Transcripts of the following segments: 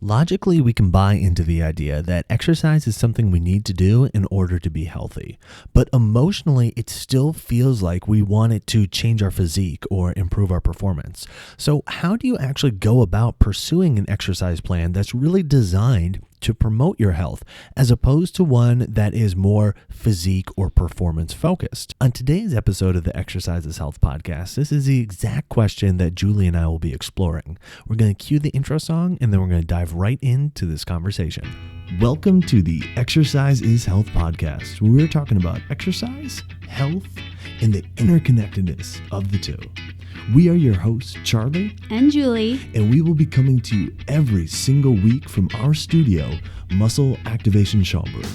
Logically, we can buy into the idea that exercise is something we need to do in order to be healthy. But emotionally, it still feels like we want it to change our physique or improve our performance. So how do you actually go about pursuing an exercise plan that's really designed to promote your health, as opposed to one that is more physique or performance focused? On today's episode of the Exercise is Health podcast, this is the exact question that Julie and I will be exploring. We're going to cue the intro song, and then we're going to dive right into this conversation. Welcome to the Exercise is Health podcast, where we're talking about exercise, health, and the interconnectedness of the two. We are your hosts, Charlie and Julie, and we will be coming to you every single week from our studio, Muscle Activation Schaumburg.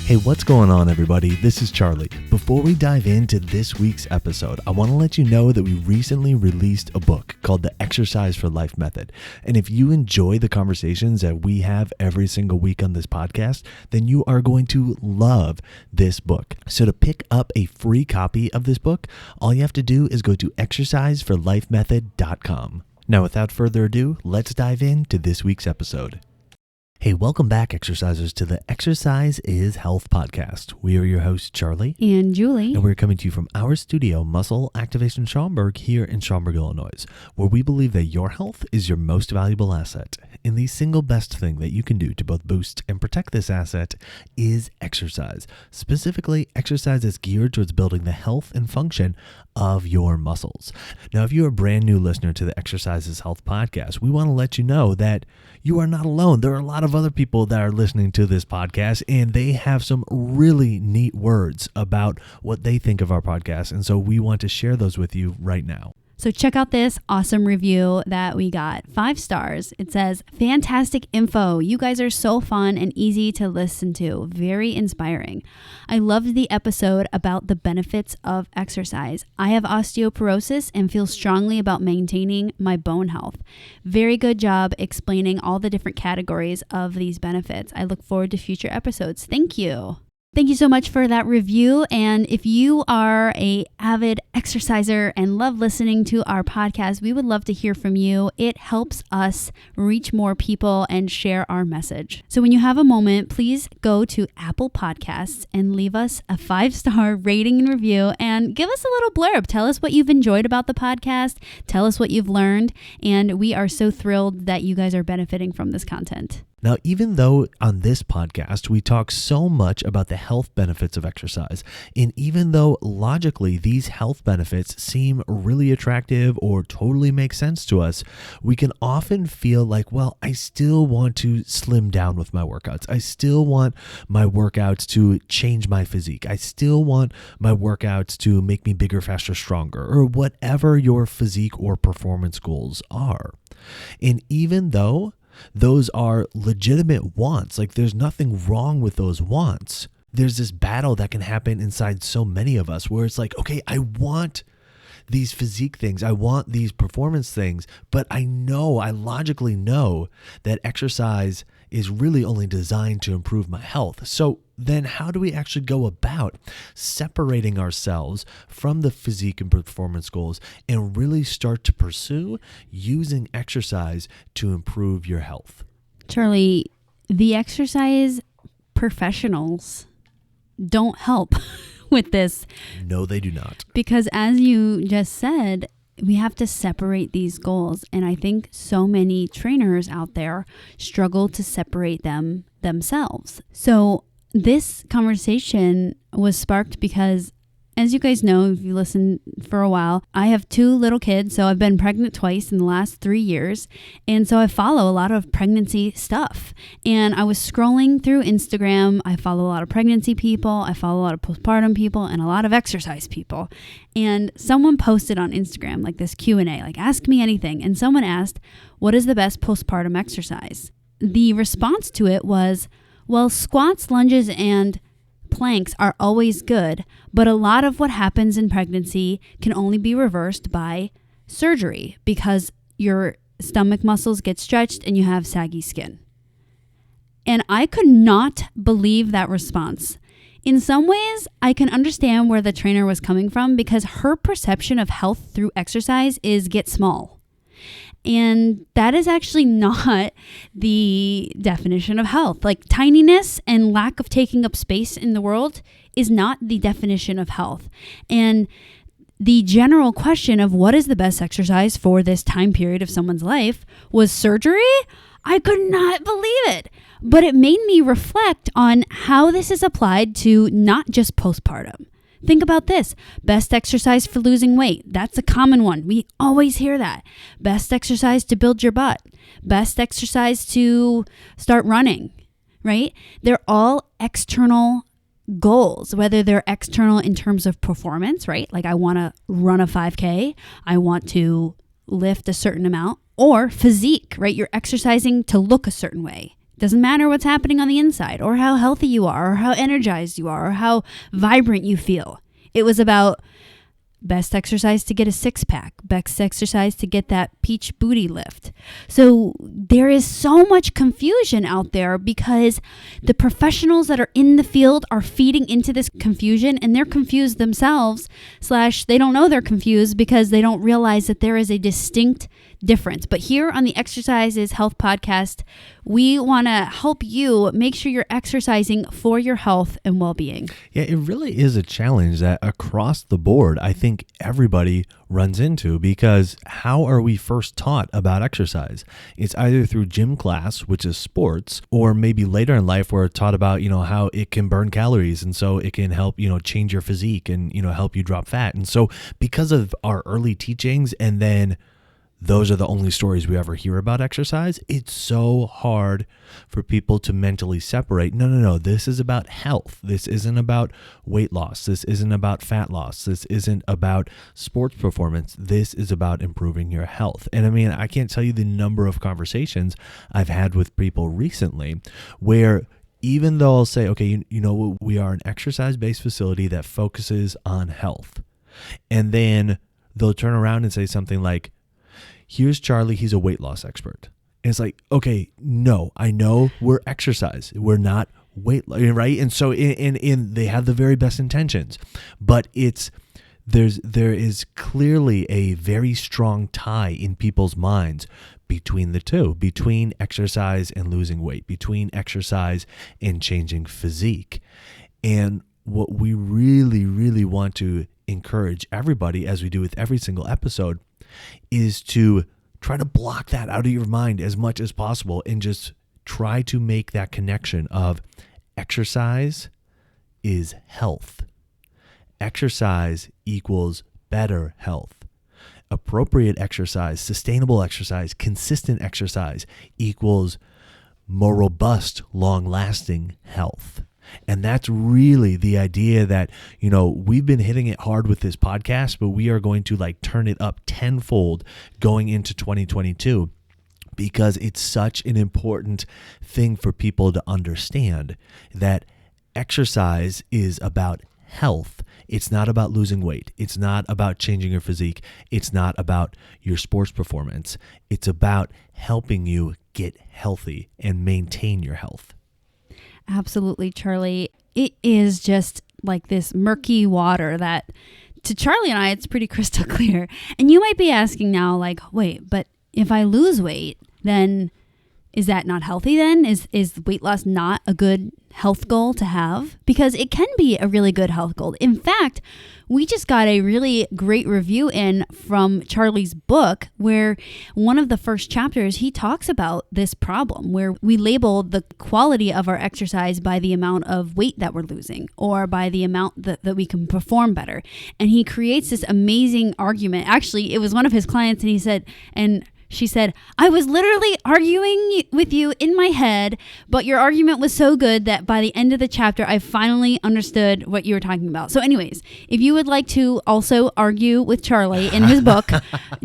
Hey, what's going on, everybody? This is Charlie. Before we dive into this week's episode, I want to let you know that we recently released a book called The Exercise for Life Method. And if you enjoy the conversations that we have every single week on this podcast, then you are going to love this book. So to pick up a free copy of this book, all you have to do is go to exerciseforlifemethod.com. Now, without further ado, let's dive into this week's episode. Hey, welcome back, exercisers, to the Exercise is Health podcast. We are your hosts, Charlie and Julie, and we're coming to you from our studio, Muscle Activation Schaumburg, here in Schaumburg, Illinois, where we believe that your health is your most valuable asset. And the single best thing that you can do to both boost and protect this asset is exercise. Specifically, exercise is geared towards building the health and function of your muscles. Now, if you're a brand new listener to the Exercise is Health podcast, we want to let you know that you are not alone. There are a lot of other people that are listening to this podcast, and they have some really neat words about what they think of our podcast. And so we want to share those with you right now. So check out this awesome review that we got. 5 stars. It says, fantastic info. You guys are so fun and easy to listen to. Very inspiring. I loved the episode about the benefits of exercise. I have osteoporosis and feel strongly about maintaining my bone health. Very good job explaining all the different categories of these benefits. I look forward to future episodes. Thank you. Thank you so much for that review. And if you are an avid exerciser and love listening to our podcast, we would love to hear from you. It helps us reach more people and share our message. So when you have a moment, please go to Apple Podcasts and leave us a 5-star rating and review and give us a little blurb. Tell us what you've enjoyed about the podcast. Tell us what you've learned. And we are so thrilled that you guys are benefiting from this content. Now, even though on this podcast we talk so much about the health benefits of exercise, and even though logically these health benefits seem really attractive or totally make sense to us, we can often feel like, well, I still want to slim down with my workouts. I still want my workouts to change my physique. I still want my workouts to make me bigger, faster, stronger, or whatever your physique or performance goals are. And even though those are legitimate wants, like there's nothing wrong with those wants, there's this battle that can happen inside so many of us where it's like, okay, I want these physique things, I want these performance things, but I logically know that exercise is really only designed to improve my health. So then how do we actually go about separating ourselves from the physique and performance goals and really start to pursue using exercise to improve your health? Charlie, the exercise professionals don't help with this. No, they do not. Because as you just said, we have to separate these goals. And I think so many trainers out there struggle to separate them themselves. So this conversation was sparked because, as you guys know, if you listen for a while, I have 2 little kids. So I've been pregnant twice in the last 3 years. And so I follow a lot of pregnancy stuff. And I was scrolling through Instagram. I follow a lot of pregnancy people. I follow a lot of postpartum people and a lot of exercise people. And someone posted on Instagram like this Q&A, like ask me anything. And someone asked, what is the best postpartum exercise? The response to it was, well, squats, lunges, and planks are always good, but a lot of what happens in pregnancy can only be reversed by surgery because your stomach muscles get stretched and you have saggy skin. And I could not believe that response. In some ways, I can understand where the trainer was coming from because her perception of health through exercise is get small. And that is actually not the definition of health. Like tininess and lack of taking up space in the world is not the definition of health. And the general question of what is the best exercise for this time period of someone's life was surgery. I could not believe it. But it made me reflect on how this is applied to not just postpartum. Think about this. Best exercise for losing weight. That's a common one. We always hear that. Best exercise to build your butt. Best exercise to start running, right? They're all external goals, whether they're external in terms of performance, right? Like I want to run a 5K. I want to lift a certain amount, or physique, right? You're exercising to look a certain way. Doesn't matter what's happening on the inside or how healthy you are or how energized you are or how vibrant you feel. It was about best exercise to get a six-pack, best exercise to get that peach booty lift. So there is so much confusion out there because the professionals that are in the field are feeding into this confusion, and they're confused themselves, / they don't know they're confused because they don't realize that there is a distinct difference. But here on the Exercises Health Podcast, we want to help you make sure you're exercising for your health and well-being. Yeah, it really is a challenge that across the board, I think everybody runs into, because how are we first taught about exercise? It's either through gym class, which is sports, or maybe later in life we're taught about, how it can burn calories. And so it can help, change your physique and, help you drop fat. And so because of our early teachings, and then those are the only stories we ever hear about exercise, it's so hard for people to mentally separate. No, this is about health. This isn't about weight loss. This isn't about fat loss. This isn't about sports performance. This is about improving your health. And I mean, I can't tell you the number of conversations I've had with people recently where even though I'll say, okay, we are an exercise-based facility that focuses on health. And then they'll turn around and say something like, here's Charlie, he's a weight loss expert. And it's like, okay, no, I know we're exercise. We're not weight, right? And so in they have the very best intentions, but there is clearly a very strong tie in people's minds between the two, between exercise and losing weight, between exercise and changing physique. And what we really, really want to encourage everybody, as we do with every single episode, is to try to block that out of your mind as much as possible and just try to make that connection of exercise is health. Exercise equals better health. Appropriate exercise, sustainable exercise, consistent exercise equals more robust, long-lasting health. And that's really the idea that, we've been hitting it hard with this podcast, but we are going to turn it up tenfold going into 2022, because it's such an important thing for people to understand that exercise is about health. It's not about losing weight. It's not about changing your physique. It's not about your sports performance. It's about helping you get healthy and maintain your health. Absolutely, Charlie. It is just like this murky water that to Charlie and I, it's pretty crystal clear. And you might be asking now, wait, but if I lose weight, then is that not healthy then? Is weight loss not a good health goal to have? Because it can be a really good health goal. In fact, we just got a really great review in from Charlie's book, where one of the first chapters, he talks about this problem where we label the quality of our exercise by the amount of weight that we're losing or by the amount that we can perform better. And he creates this amazing argument. Actually, it was one of his clients, and he said, she said, I was literally arguing with you in my head, but your argument was so good that by the end of the chapter, I finally understood what you were talking about. So anyways, if you would like to also argue with Charlie in his book,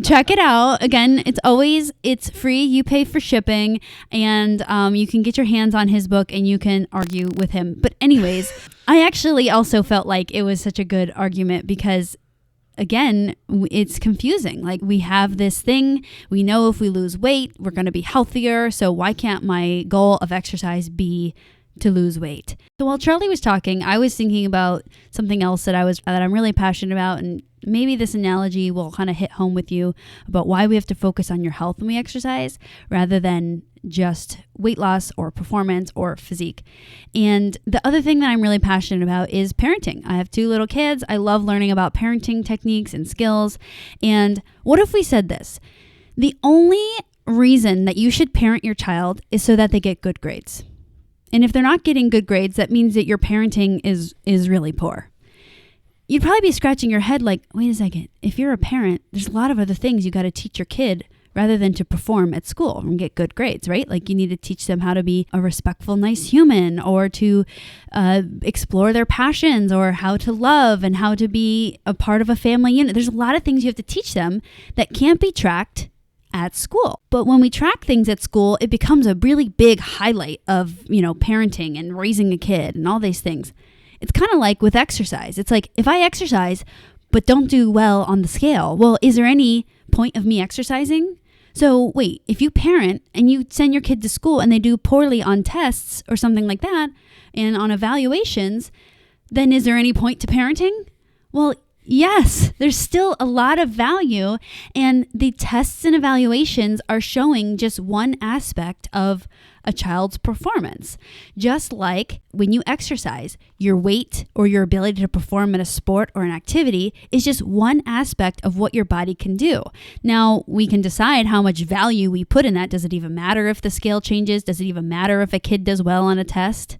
check it out. Again, it's free. You pay for shipping, and you can get your hands on his book and you can argue with him. But anyways, I actually also felt like it was such a good argument because again, it's confusing. We have this thing, we know if we lose weight, we're going to be healthier. So why can't my goal of exercise be to lose weight. So while Charlie was talking, I was thinking about something else that I'm really passionate about, and maybe this analogy will kind of hit home with you about why we have to focus on your health when we exercise rather than just weight loss or performance or physique. And the other thing that I'm really passionate about is parenting. I have 2 little kids. I love learning about parenting techniques and skills. And what if we said this? The only reason that you should parent your child is so that they get good grades. And if they're not getting good grades, that means that your parenting is really poor. You'd probably be scratching your head like, wait a second, if you're a parent, there's a lot of other things you got to teach your kid rather than to perform at school and get good grades, right? Like you need to teach them how to be a respectful, nice human, or to explore their passions, or how to love and how to be a part of a family unit. There's a lot of things you have to teach them that can't be tracked at school. But when we track things at school, it becomes a really big highlight of, parenting and raising a kid and all these things. It's kind of like with exercise. It's like if I exercise but don't do well on the scale, well, is there any point of me exercising? So wait, if you parent and you send your kid to school and they do poorly on tests or something like that and on evaluations, then is there any point to parenting? Well, yes, there's still a lot of value, and the tests and evaluations are showing just one aspect of a child's performance. Just like when you exercise, your weight or your ability to perform in a sport or an activity is just one aspect of what your body can do. Now, we can decide how much value we put in that. Does it even matter if the scale changes? Does it even matter if a kid does well on a test?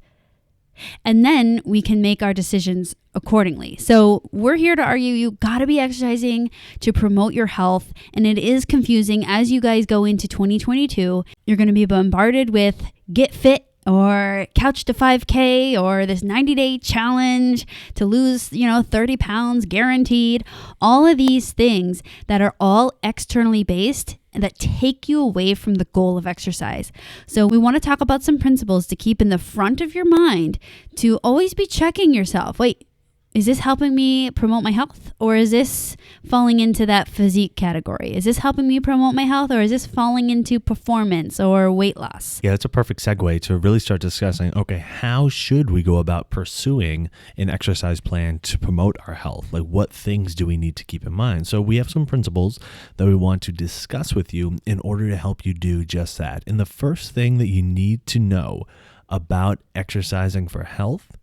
And then we can make our decisions accordingly. So we're here to argue you got to be exercising to promote your health. And it is confusing as you guys go into 2022. You're going to be bombarded with Get Fit or Couch to 5K or this 90-day challenge to lose, 30 pounds guaranteed. All of these things that are all externally based and that take you away from the goal of exercise. So we want to talk about some principles to keep in the front of your mind to always be checking yourself. Wait, is this helping me promote my health, or is this falling into that physique category? Is this helping me promote my health, or is this falling into performance or weight loss? Yeah, that's a perfect segue to really start discussing, okay, how should we go about pursuing an exercise plan to promote our health? Like, what things do we need to keep in mind? So we have some principles that we want to discuss with you in order to help you do just that. And the first thing that you need to know about exercising for health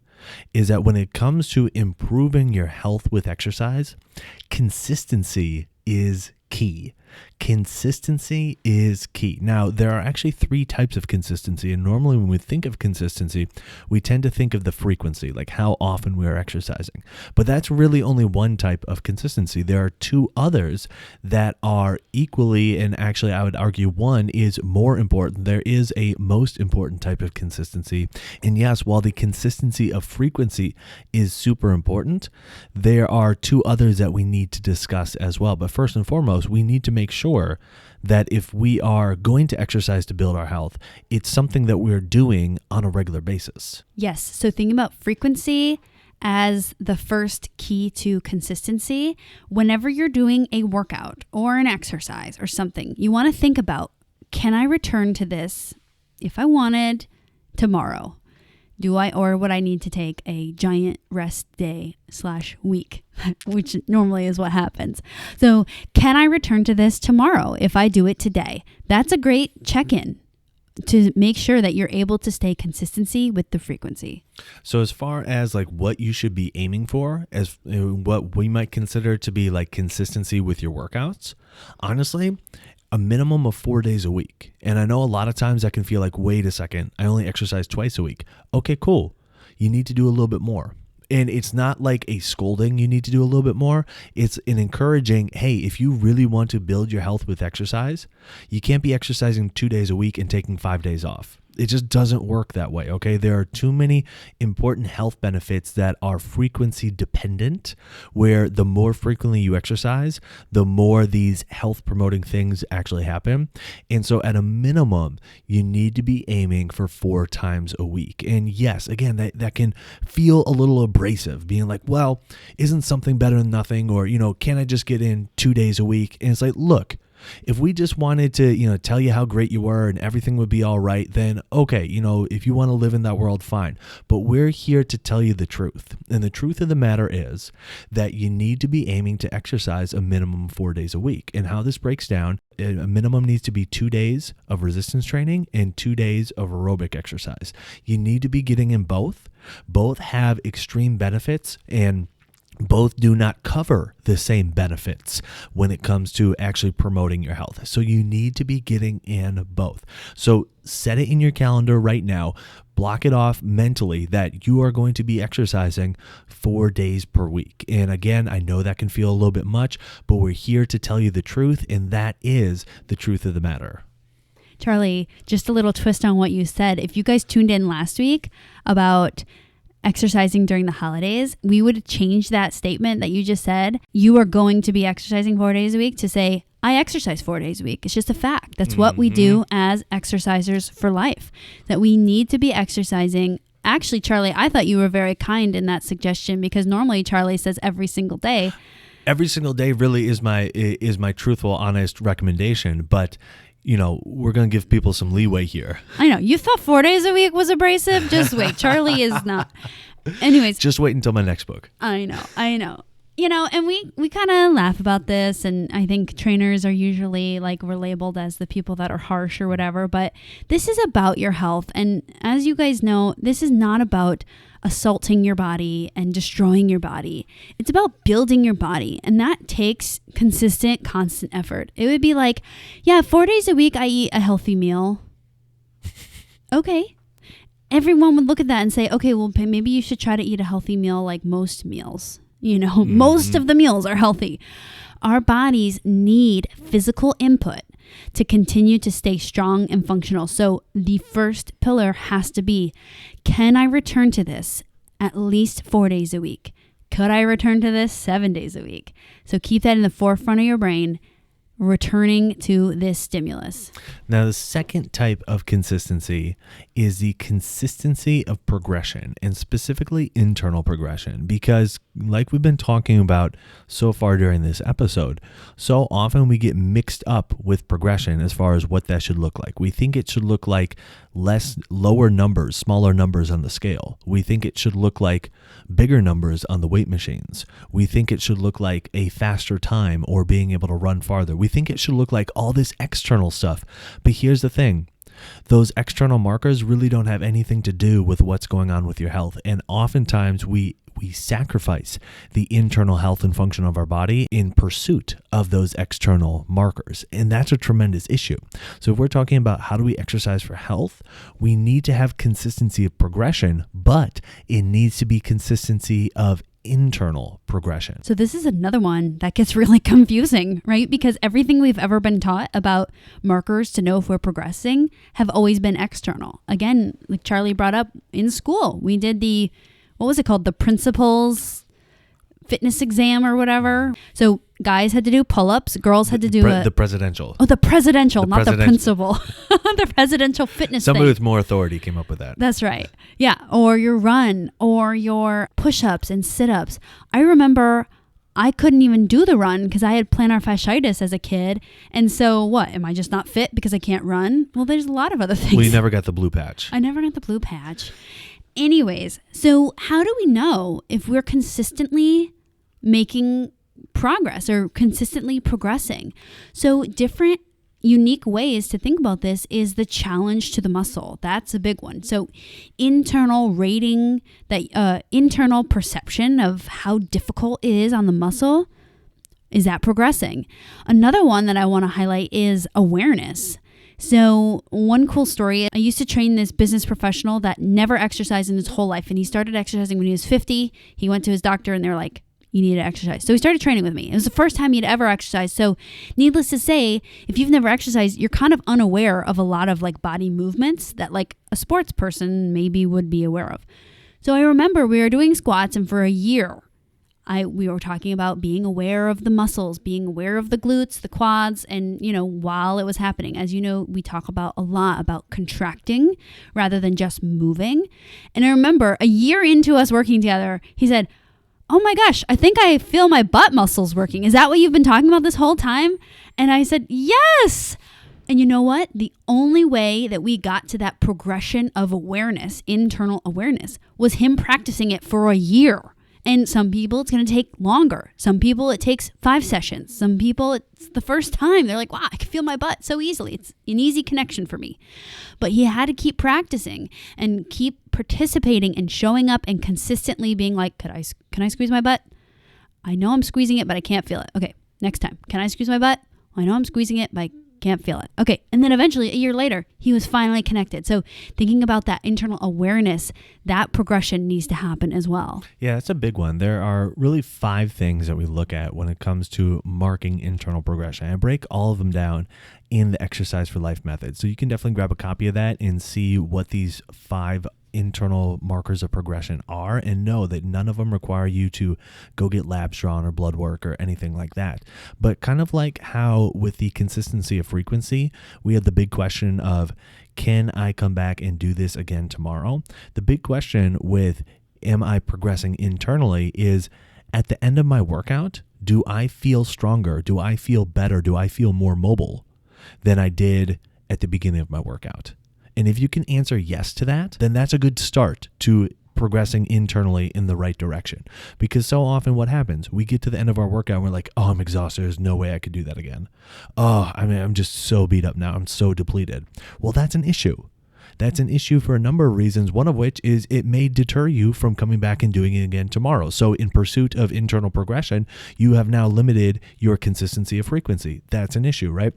is that when it comes to improving your health with exercise, consistency is key. Consistency is key. Now, there are actually 3 types of consistency. And normally when we think of consistency, we tend to think of the frequency, like how often we are exercising. But that's really only one type of consistency. There are 2 others that are equally, and actually I would argue one is more important. There is a most important type of consistency. And yes, while the consistency of frequency is super important, there are 2 others that we need to discuss as well. But first and foremost, we need to make sure that if we are going to exercise to build our health, it's something that we're doing on a regular basis. Yes. So thinking about frequency as the first key to consistency, whenever you're doing a workout or an exercise or something, you want to think about, can I return to this if I wanted tomorrow? Or would I need to take a giant rest day / week, which normally is what happens. So can I return to this tomorrow if I do it today? That's a great check-in to make sure that you're able to stay consistency with the frequency. So as far as like what you should be aiming for, as what we might consider to be like consistency with your workouts, honestly, a minimum of 4 days a week. And I know a lot of times that can feel like, wait a second, I only exercise twice a week. Okay, cool. You need to do a little bit more. And it's not like a scolding, you need to do a little bit more. It's an encouraging, hey, if you really want to build your health with exercise, you can't be exercising 2 days a week and taking 5 days off. It just doesn't work that way, okay? There are too many important health benefits that are frequency dependent, where the more frequently you exercise, the more these health promoting things actually happen. And so at a minimum, you need to be aiming for 4 times a week. And yes, again, that can feel a little abrasive, being like, well, isn't something better than nothing? Or, can I just get in 2 days a week? And it's like, look, If we just wanted to, tell you how great you were and everything would be all right, then okay, if you want to live in that world, fine. But we're here to tell you the truth. And the truth of the matter is that you need to be aiming to exercise a minimum of 4 days a week. And how this breaks down, a minimum needs to be 2 days of resistance training and 2 days of aerobic exercise. You need to be getting in both. Both have extreme benefits, and both do not cover the same benefits when it comes to actually promoting your health. So you need to be getting in both. So set it in your calendar right now. Block it off mentally that you are going to be exercising 4 days per week. And again, I know that can feel a little bit much, but we're here to tell you the truth, and that is the truth of the matter. Charlie, just a little twist on what you said. If you guys tuned in last week about exercising during the holidays, we would change that statement that you just said, you are going to be exercising 4 days a week, to say, I exercise 4 days a week. It's just a fact. That's what we do as exercisers for life, that we need to be exercising. Actually, Charlie, I thought you were very kind in that suggestion, because normally Charlie says every single day. Every single day really is my truthful, honest recommendation, but we're going to give people some leeway here. I know. You thought 4 days a week was abrasive? Just wait. Charlie is not. Anyways. Just wait until my next book. I know. And we kind of laugh about this, and I think trainers are usually we're labeled as the people that are harsh or whatever, but this is about your health. And as you guys know, this is not about assaulting your body and destroying your body. It's about building your body, and that takes consistent, constant effort. It would be 4 days a week I eat a healthy meal. Okay. Everyone would look at that and say, okay, well, maybe you should try to eat a healthy meal like most meals. Most of the meals are healthy. Our bodies need physical input to continue to stay strong and functional. So the first pillar has to be, can I return to this at least 4 days a week? Could I return to this 7 days a week? So keep that in the forefront of your brain, returning to this stimulus. Now, the second type of consistency is the consistency of progression, and specifically internal progression, because like we've been talking about so far during this episode, so often we get mixed up with progression as far as what that should look like. We think it should look like lower numbers, smaller numbers on the scale. We think it should look like bigger numbers on the weight machines. We think it should look like a faster time or being able to run farther. We think it should look like all this external stuff. But here's the thing. Those external markers really don't have anything to do with what's going on with your health. And oftentimes we sacrifice the internal health and function of our body in pursuit of those external markers. And that's a tremendous issue. So if we're talking about how do we exercise for health, we need to have consistency of progression, but it needs to be consistency of internal progression. So this is another one that gets really confusing, right? Because everything we've ever been taught about markers to know if we're progressing have always been external. Again, like Charlie brought up, in school, we did what was it called? The principal's fitness exam or whatever. So guys had to do pull-ups, girls had to do the presidential. Oh, the presidential, not the principal. The presidential fitness Somebody thing. with more authority came up with that. That's right. Yeah. Or your run, or your push-ups and sit-ups. I remember I couldn't even do the run because I had plantar fasciitis as a kid. And so what? Am I just not fit because I can't run? Well, there's a lot of other things. Well, you never got the blue patch. I never got the blue patch. Anyways, so how do we know if we're consistently making progress or consistently progressing? So different unique ways to think about this is the challenge to the muscle. That's a big one. So internal rating, that internal perception of how difficult it is on the muscle, is that progressing? Another one that I want to highlight is awareness. So one cool story, I used to train this business professional that never exercised in his whole life. And he started exercising when he was 50. He went to his doctor and they're like, you need to exercise. So he started training with me. It was the first time he'd ever exercised. So needless to say, if you've never exercised, you're kind of unaware of a lot of body movements that a sports person maybe would be aware of. So I remember we were doing squats, and for a year, we were talking about being aware of the muscles, being aware of the glutes, the quads, and, while it was happening. As you know, we talk about a lot about contracting rather than just moving. And I remember a year into us working together, he said, oh my gosh, I think I feel my butt muscles working. Is that what you've been talking about this whole time? And I said, yes. And you know what? The only way that we got to that progression of awareness, internal awareness, was him practicing it for a year. And some people it's going to take longer. Some people it takes 5 sessions. Some people it's the first time. They're like, wow, I can feel my butt so easily. It's an easy connection for me. But he had to keep practicing and keep participating and showing up and consistently being like, can I squeeze my butt? I know I'm squeezing it, but I can't feel it. Okay, next time. Can I squeeze my butt? I know I'm squeezing it, but I can't feel it. Okay. And then eventually, a year later, he was finally connected. So thinking about that internal awareness, that progression needs to happen as well. Yeah, that's a big one. There are really 5 things that we look at when it comes to marking internal progression. I break all of them down in the Exercise for Life method. So you can definitely grab a copy of that and see what these 5 internal markers of progression are, and know that none of them require you to go get labs drawn or blood work or anything like that. But kind of like how with the consistency of frequency, we had the big question of, can I come back and do this again tomorrow? The big question with am I progressing internally is, at the end of my workout, do I feel stronger? Do I feel better? Do I feel more mobile than I did at the beginning of my workout? And if you can answer yes to that, then that's a good start to progressing internally in the right direction. Because so often what happens, we get to the end of our workout and we're like, oh, I'm exhausted. There's no way I could do that again. Oh, I'm just so beat up now. I'm so depleted. Well, that's an issue. That's an issue for a number of reasons, one of which is it may deter you from coming back and doing it again tomorrow. So in pursuit of internal progression, you have now limited your consistency of frequency. That's an issue, right?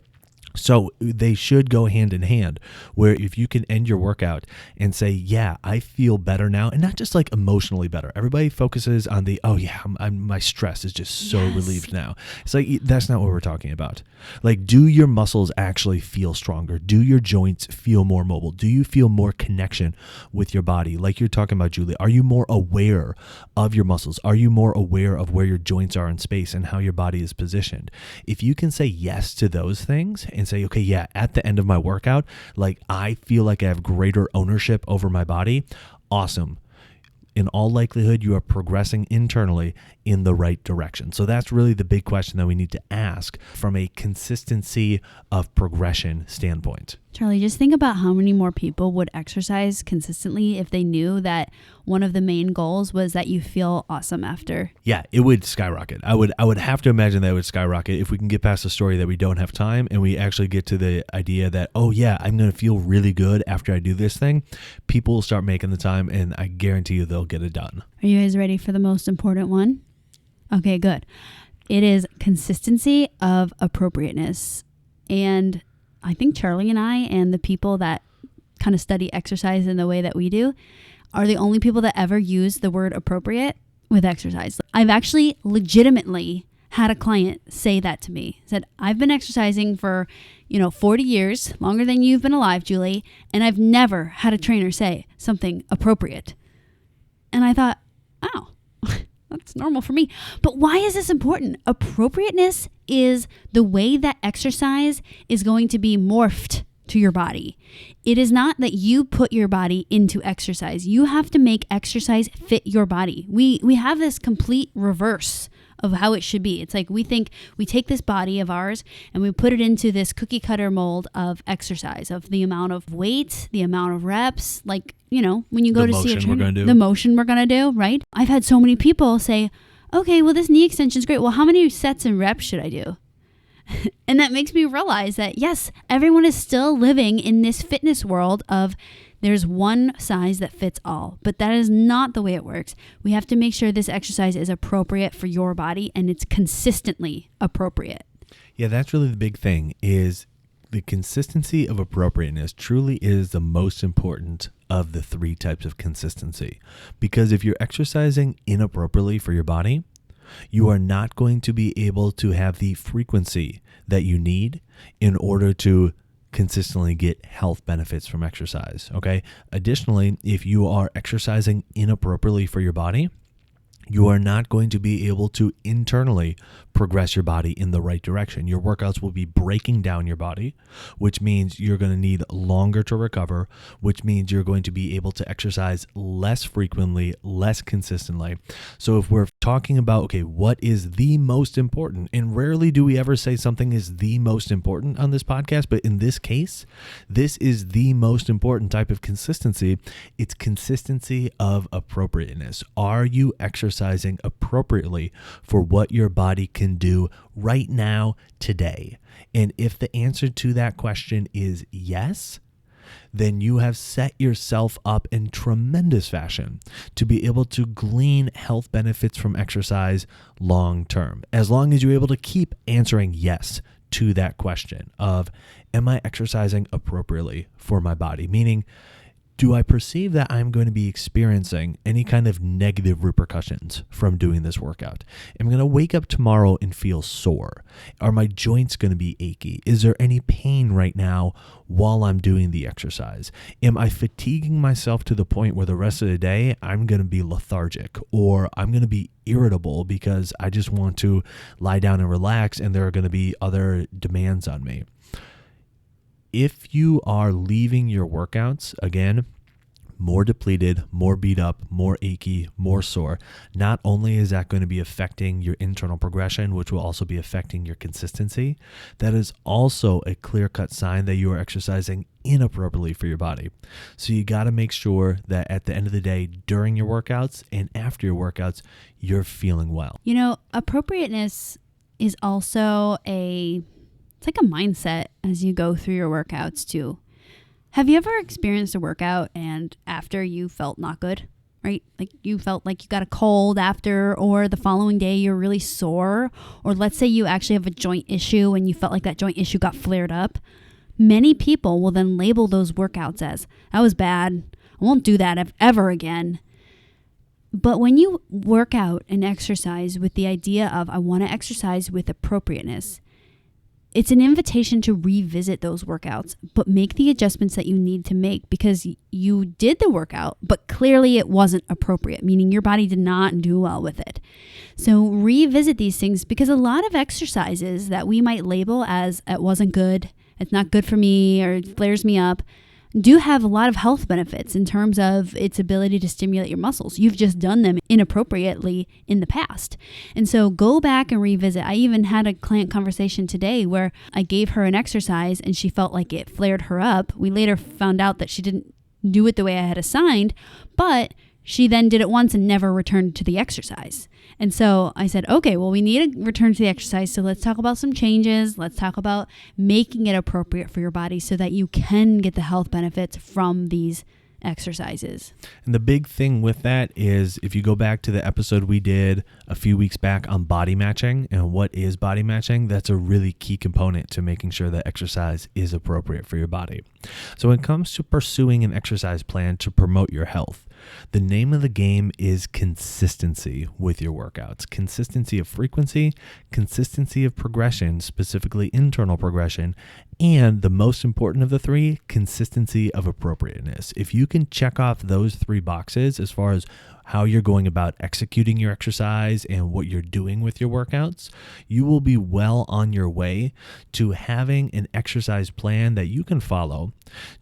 So they should go hand in hand, where if you can end your workout and say, yeah, I feel better now, and not just like emotionally better. Everybody focuses on the, oh yeah, my stress is just so relieved now. It's like, that's not what we're talking about. Like, do your muscles actually feel stronger? Do your joints feel more mobile? Do you feel more connection with your body? Like you're talking about, Julie, are you more aware of your muscles? Are you more aware of where your joints are in space and how your body is positioned? If you can say yes to those things and say, okay, yeah, at the end of my workout, like I feel like I have greater ownership over my body. Awesome. In all likelihood, you are progressing internally in the right direction. So that's really the big question that we need to ask from a consistency of progression standpoint. Charlie, just think about how many more people would exercise consistently if they knew that one of the main goals was that you feel awesome after. Yeah, it would skyrocket. I would have to imagine that it would skyrocket if we can get past the story that we don't have time and we actually get to the idea that, oh yeah, I'm going to feel really good after I do this thing. People will start making the time, and I guarantee you they'll get it done. Are you guys ready for the most important one? Okay, good. It is consistency of appropriateness. And I think Charlie and I and the people that kind of study exercise in the way that we do are the only people that ever use the word appropriate with exercise. I've actually legitimately had a client say that to me. Said, I've been exercising for, 40 years, longer than you've been alive, Julie, and I've never had a trainer say something appropriate. And I thought, oh, that's normal for me. But why is this important? Appropriateness is the way that exercise is going to be morphed to your body. It is not that you put your body into exercise. You have to make exercise fit your body. We have this complete reverse of how it should be. It's like we think we take this body of ours and we put it into this cookie cutter mold of exercise, of the amount of weight, the amount of reps, like, when you go to see a trainer, the motion we're going to do, right? I've had so many people say, okay, well, this knee extension is great. Well, how many sets and reps should I do? And that makes me realize that, yes, everyone is still living in this fitness world of there's one size that fits all, but that is not the way it works. We have to make sure this exercise is appropriate for your body and it's consistently appropriate. Yeah, that's really the big thing, is the consistency of appropriateness truly is the most important of the 3 types of consistency. Because if you're exercising inappropriately for your body, you are not going to be able to have the frequency that you need in order to consistently get health benefits from exercise. Okay. Additionally, if you are exercising inappropriately for your body, You are not going to be able to internally progress your body in the right direction. Your workouts will be breaking down your body, which means you're going to need longer to recover, which means you're going to be able to exercise less frequently, less consistently. So if we're talking about, okay, what is the most important? And rarely do we ever say something is the most important on this podcast, but in this case, this is the most important type of consistency. It's consistency of appropriateness. Are you exercising appropriately for what your body can do right now, today? And if the answer to that question is yes, then you have set yourself up in tremendous fashion to be able to glean health benefits from exercise long term, as long as you're able to keep answering yes to that question of, am I exercising appropriately for my body? Meaning, do I perceive that I'm going to be experiencing any kind of negative repercussions from doing this workout? Am I going to wake up tomorrow and feel sore? Are my joints going to be achy? Is there any pain right now while I'm doing the exercise? Am I fatiguing myself to the point where the rest of the day I'm going to be lethargic, or I'm going to be irritable because I just want to lie down and relax and there are going to be other demands on me? If you are leaving your workouts, again, more depleted, more beat up, more achy, more sore, not only is that going to be affecting your internal progression, which will also be affecting your consistency, that is also a clear-cut sign that you are exercising inappropriately for your body. So you got to make sure that at the end of the day, during your workouts and after your workouts, you're feeling well. You know, appropriateness is also it's like a mindset as you go through your workouts too. Have you ever experienced a workout and after you felt not good, right? Like you felt like you got a cold after, or the following day you're really sore, or let's say you actually have a joint issue and you felt like that joint issue got flared up. Many people will then label those workouts as, that was bad, I won't do that ever again. But when you work out and exercise with the idea of, I want to exercise with appropriateness, it's an invitation to revisit those workouts, but make the adjustments that you need to make, because you did the workout, but clearly it wasn't appropriate, meaning your body did not do well with it. So revisit these things, because a lot of exercises that we might label as, it wasn't good, it's not good for me, or it flares me up, do have a lot of health benefits in terms of its ability to stimulate your muscles. You've just done them inappropriately in the past. And so go back and revisit. I even had a client conversation today where I gave her an exercise and she felt like it flared her up. We later found out that she didn't do it the way I had assigned, but she then did it once and never returned to the exercise. And so I said, okay, well, we need to return to the exercise. So let's talk about some changes. Let's talk about making it appropriate for your body so that you can get the health benefits from these exercises. And the big thing with that is, if you go back to the episode we did a few weeks back on body matching and what is body matching, that's a really key component to making sure that exercise is appropriate for your body. So when it comes to pursuing an exercise plan to promote your health, the name of the game is consistency with your workouts. Consistency of frequency, consistency of progression, specifically internal progression, and the most important of the three, consistency of appropriateness. If you can check off those three boxes as far as how you're going about executing your exercise and what you're doing with your workouts, you will be well on your way to having an exercise plan that you can follow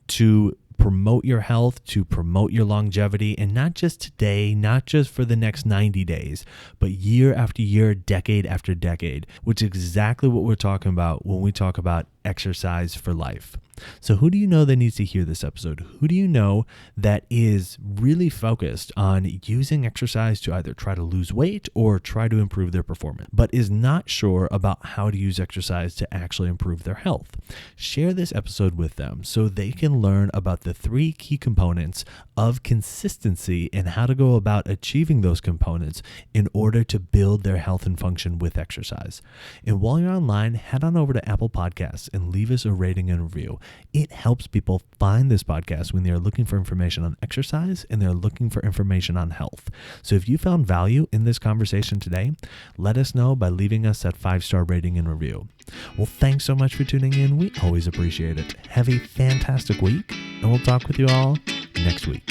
to promote your health, to promote your longevity, and not just today, not just for the next 90 days, but year after year, decade after decade, which is exactly what we're talking about when we talk about exercise for life. So who do you know that needs to hear this episode? Who do you know that is really focused on using exercise to either try to lose weight or try to improve their performance, but is not sure about how to use exercise to actually improve their health? Share this episode with them so they can learn about the three key components of consistency and how to go about achieving those components in order to build their health and function with exercise. And while you're online, head on over to Apple Podcasts and leave us a rating and review. It helps people find this podcast when they're looking for information on exercise and they're looking for information on health. So if you found value in this conversation today, let us know by leaving us that 5-star rating and review. Well, thanks so much for tuning in. We always appreciate it. Have a fantastic week, and we'll talk with you all next week.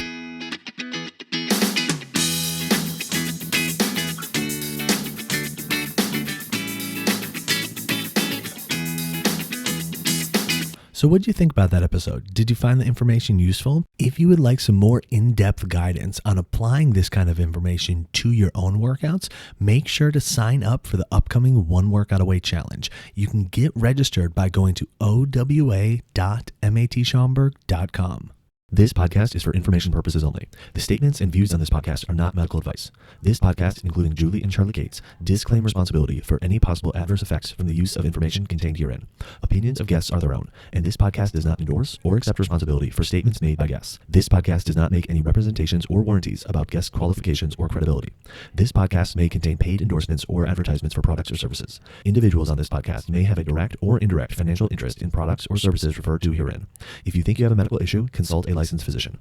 So what did you think about that episode? Did you find the information useful? If you would like some more in-depth guidance on applying this kind of information to your own workouts, make sure to sign up for the upcoming One Workout Away Challenge. You can get registered by going to owa.matschaumburg.com. This podcast is for information purposes only. The statements and views on this podcast are not medical advice. This podcast, including Julie and Charlie Gates, disclaim responsibility for any possible adverse effects from the use of information contained herein. Opinions of guests are their own, and this podcast does not endorse or accept responsibility for statements made by guests. This podcast does not make any representations or warranties about guest qualifications or credibility. This podcast may contain paid endorsements or advertisements for products or services. Individuals on this podcast may have a direct or indirect financial interest in products or services referred to herein. If you think you have a medical issue, consult a licensed physician.